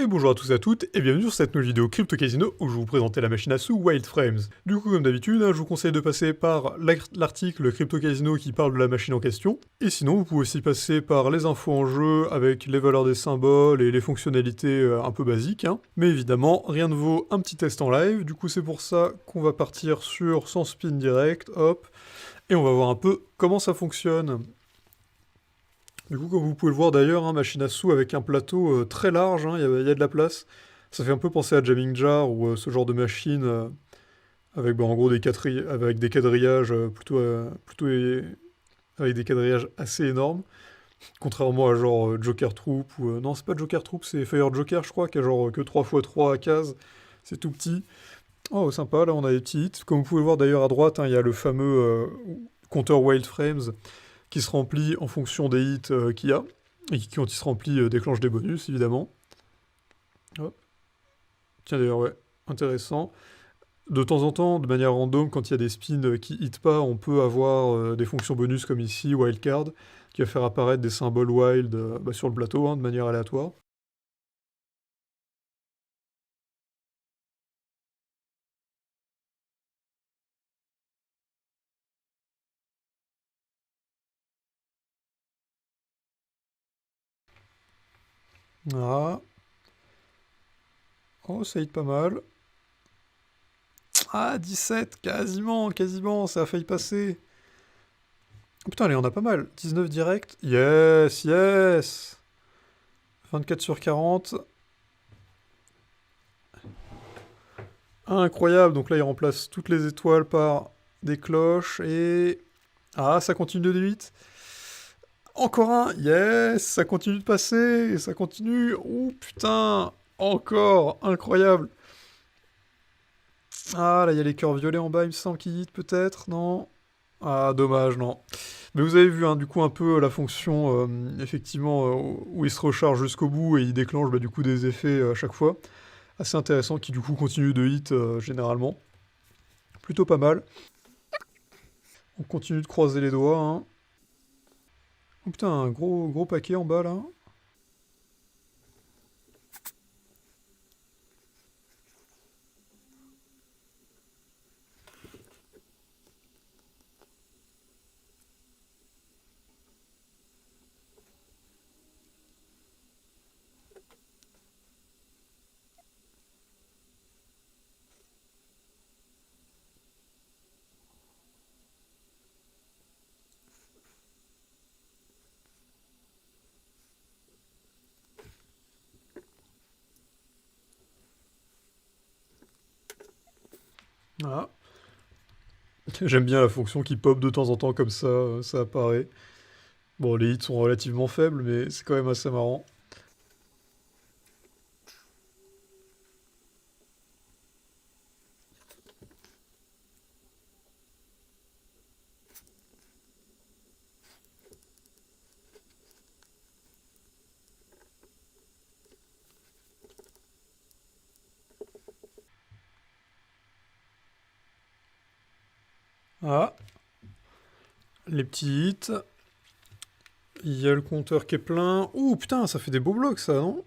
Et bonjour à tous et à toutes, et bienvenue sur cette nouvelle vidéo Crypto Casino où je vais vous présenter la machine à sous Wild Frames. Du coup, comme d'habitude, je vous conseille de passer par l'article Crypto Casino qui parle de la machine en question. Et sinon, vous pouvez aussi passer par les infos en jeu avec les valeurs des symboles et les fonctionnalités un peu basiques. Mais évidemment, rien ne vaut un petit test en live. Du coup, c'est pour ça qu'on va partir sur sans spin direct, hop, et on va voir un peu comment ça fonctionne. Du coup, comme vous pouvez le voir d'ailleurs, machine à sous avec un plateau très large, il y a de la place. Ça fait un peu penser à Jamming Jar ou ce genre de machine avec en gros avec des quadrillages avec des quadrillages assez énormes. Contrairement à genre Joker Troop ou... non, c'est pas Joker Troop, c'est Fire Joker, je crois, qui a genre que 3x3 cases. C'est tout petit. Oh, sympa, là on a des petits hits. Comme vous pouvez le voir d'ailleurs à droite, il y a le fameux compteur Wild Frames qui se remplit en fonction des hits qu'il y a, et qui, quand il se remplit, déclenche des bonus, évidemment. Hop. Tiens, d'ailleurs, ouais, intéressant. De temps en temps, de manière random, quand il y a des spins qui hit pas, on peut avoir des fonctions bonus comme ici, Wildcard, qui va faire apparaître des symboles wild sur le plateau, de manière aléatoire. Ah. Oh, ça hit pas mal. Ah, 17, quasiment, ça a failli passer. Oh, putain, allez, on a pas mal. 19 direct. Yes, yes. 24 sur 40. Incroyable, donc là il remplace toutes les étoiles par des cloches et... Ah, ça continue de 8. Encore un, yes, ça continue de passer, ça continue. Oh putain, encore, incroyable. Ah, là il y a les cœurs violets en bas, il me semble qu'ils hit peut-être, non? Ah, dommage, non. Mais vous avez vu, du coup, un peu la fonction, effectivement, où il se recharge jusqu'au bout et il déclenche du coup des effets à chaque fois. Assez intéressant, qui du coup continue de hit généralement. Plutôt pas mal. On continue de croiser les doigts. Oh putain, un gros paquet en bas là. Ah. J'aime bien la fonction qui pop de temps en temps comme ça apparaît. Bon, les hits sont relativement faibles, mais c'est quand même assez marrant. Ah, les petits hits. Il y a le compteur qui est plein. Ouh, putain, ça fait des beaux blocs ça, non?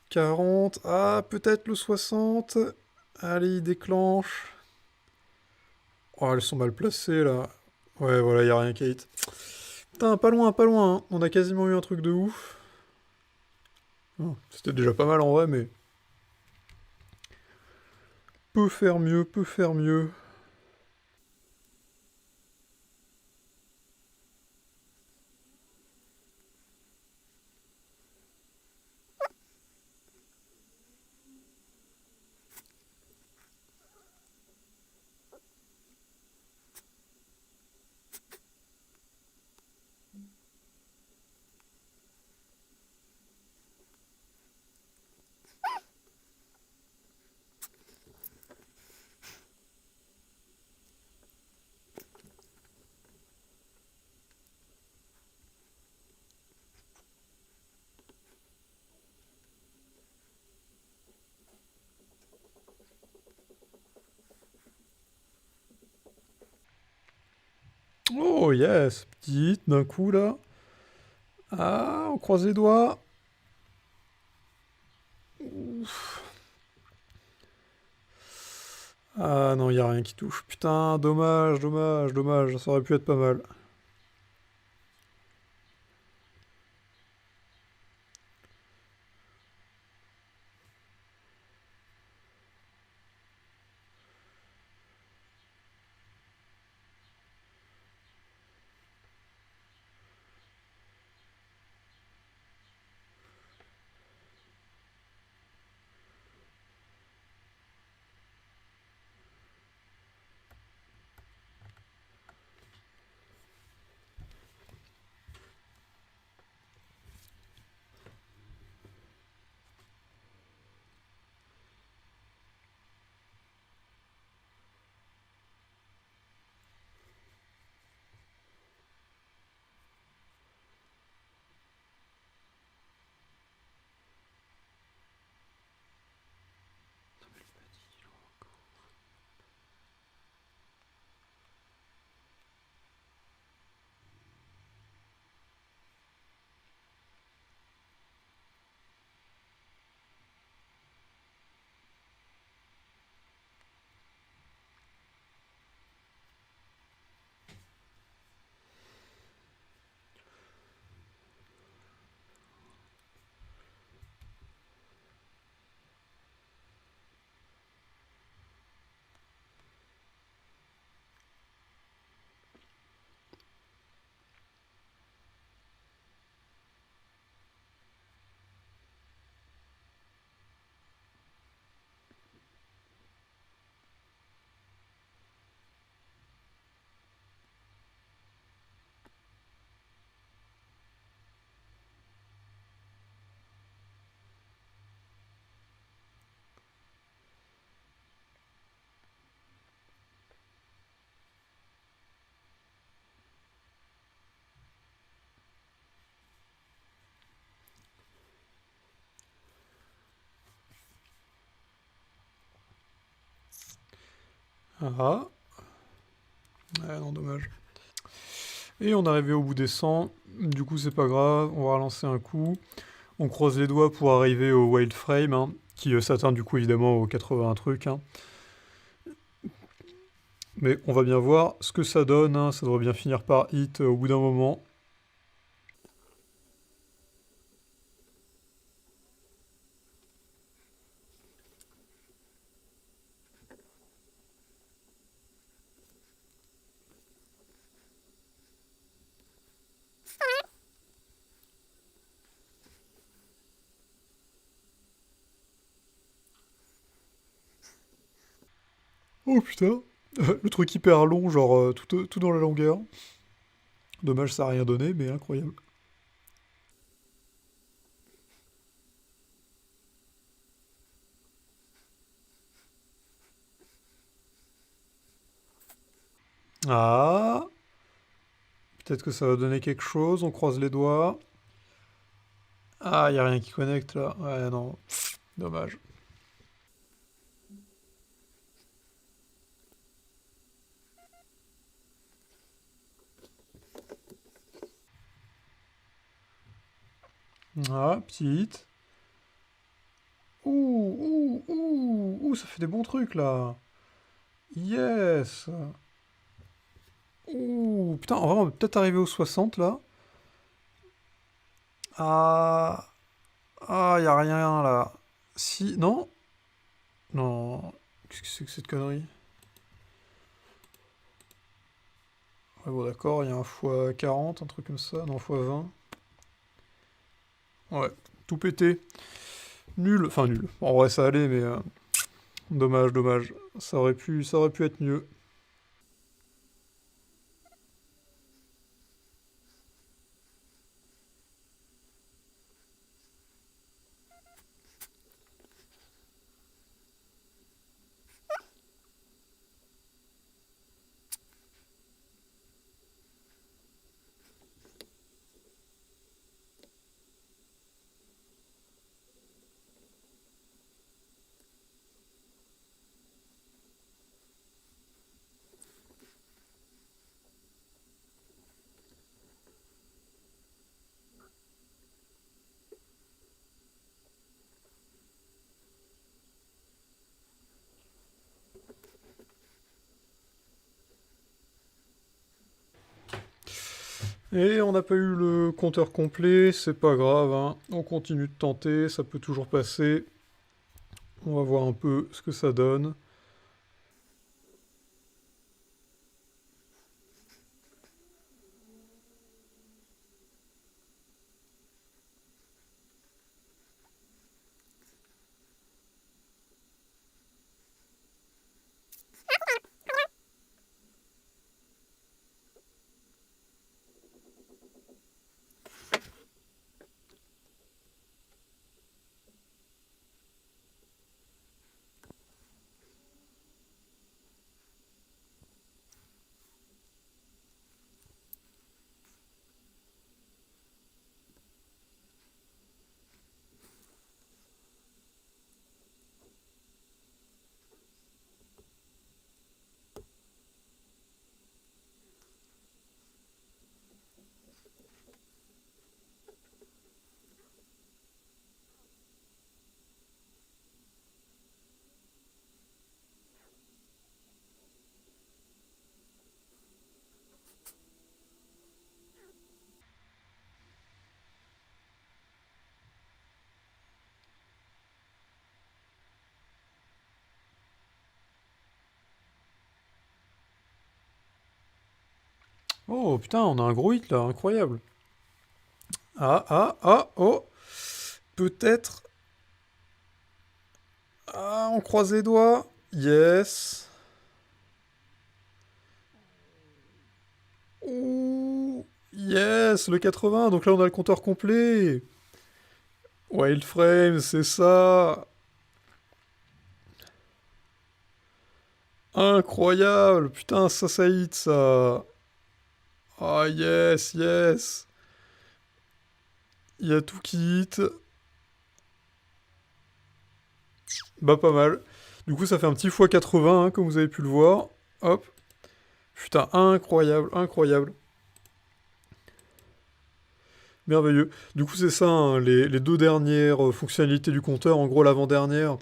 40. Ah, peut-être le 60. Allez, il déclenche. Oh, elles sont mal placées là. Ouais, voilà, il y a rien qui hit. Putain, pas loin, pas loin. On a quasiment eu un truc de ouf. Oh, c'était déjà pas mal en vrai, mais... Peut faire mieux, peut faire mieux. Oh yes, petite d'un coup là. Ah, on croise les doigts. Ah non, y a rien qui touche. Putain, dommage, dommage, dommage, ça aurait pu être pas mal. Ah, ouais, non, dommage. Et on est arrivé au bout des 100. Du coup, c'est pas grave, on va relancer un coup. On croise les doigts pour arriver au Wild Frame, hein, qui s'atteint du coup évidemment aux 80 trucs. Hein. Mais on va bien voir ce que ça donne, hein. Ça devrait bien finir par hit au bout d'un moment. Oh putain, le truc hyper long, genre tout dans la longueur. Dommage, ça a rien donné, mais incroyable. Ah, peut-être que ça va donner quelque chose, on croise les doigts. Ah, y a rien qui connecte là. Ouais, non, dommage. Ah, petit hit. Ouh, ça fait des bons trucs là. Yes. Ouh, putain, en vrai, on va peut-être arriver aux 60 là. Ah, y a rien là. Si, non? Non. Qu'est-ce que c'est que cette connerie? Ouais, bon, d'accord, il y a un fois 40, un truc comme ça. Non, fois 20. Ouais, tout pété. Nul. Enfin, nul. En vrai, ça allait, mais dommage, dommage. Ça aurait pu être mieux. Et on n'a pas eu le compteur complet, c'est pas grave, hein. On continue de tenter, ça peut toujours passer. On va voir un peu ce que ça donne. Oh putain, on a un gros hit là, incroyable. Oh. Peut-être. Ah, on croise les doigts. Yes. Ouh. Yes, le 80. Donc là, on a le compteur complet. Wild Frame, c'est ça. Incroyable. Putain, ça hit, ça. Ah, yes, yes. Il y a tout qui hit. Bah, pas mal. Du coup, ça fait un petit x80, hein, comme vous avez pu le voir. Hop. Putain, incroyable, incroyable. Merveilleux. Du coup, c'est ça, hein, les deux dernières fonctionnalités du compteur. En gros, l'avant-dernière,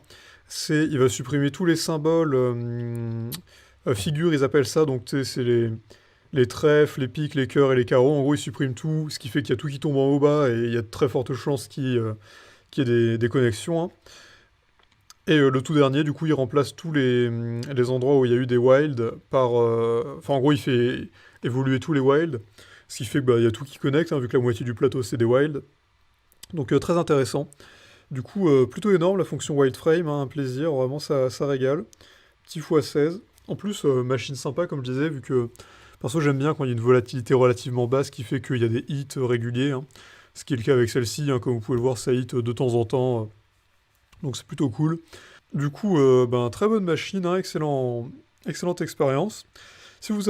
c'est il va supprimer tous les symboles figures, ils appellent ça. Donc, tu sais, c'est les trèfles, les pics, les cœurs et les carreaux. En gros, il supprime tout, ce qui fait qu'il y a tout qui tombe en haut bas et il y a de très fortes chances qu'il y ait des connexions, hein. Et le tout dernier, du coup, il remplace tous les endroits où il y a eu des wilds par... Enfin, en gros, il fait évoluer tous les wilds, ce qui fait qu'il y a tout qui connecte, hein, vu que la moitié du plateau, c'est des wilds. Donc, très intéressant. Du coup, plutôt énorme, la fonction wild frame, hein, un plaisir, vraiment, ça régale. Petit x16. En plus, machine sympa, comme je disais, vu que... Perso, j'aime bien quand il y a une volatilité relativement basse, qui fait qu'il y a des hits réguliers, hein. Ce qui est le cas avec celle-ci, hein, comme vous pouvez le voir, ça hit de temps en temps. Donc c'est plutôt cool. Du coup, très bonne machine, hein, excellente expérience. Si vous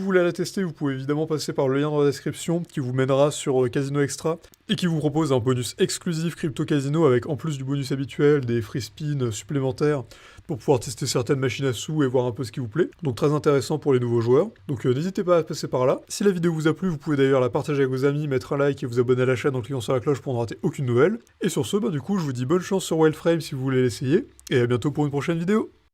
voulez la tester, vous pouvez évidemment passer par le lien dans la description qui vous mènera sur Casino Extra et qui vous propose un bonus exclusif Crypto Casino avec en plus du bonus habituel des free spins supplémentaires pour pouvoir tester certaines machines à sous et voir un peu ce qui vous plaît. Donc très intéressant pour les nouveaux joueurs. Donc n'hésitez pas à passer par là. Si la vidéo vous a plu, vous pouvez d'ailleurs la partager avec vos amis, mettre un like et vous abonner à la chaîne en cliquant sur la cloche pour ne rater aucune nouvelle. Et sur ce, du coup, je vous dis bonne chance sur Wildframe si vous voulez l'essayer et à bientôt pour une prochaine vidéo.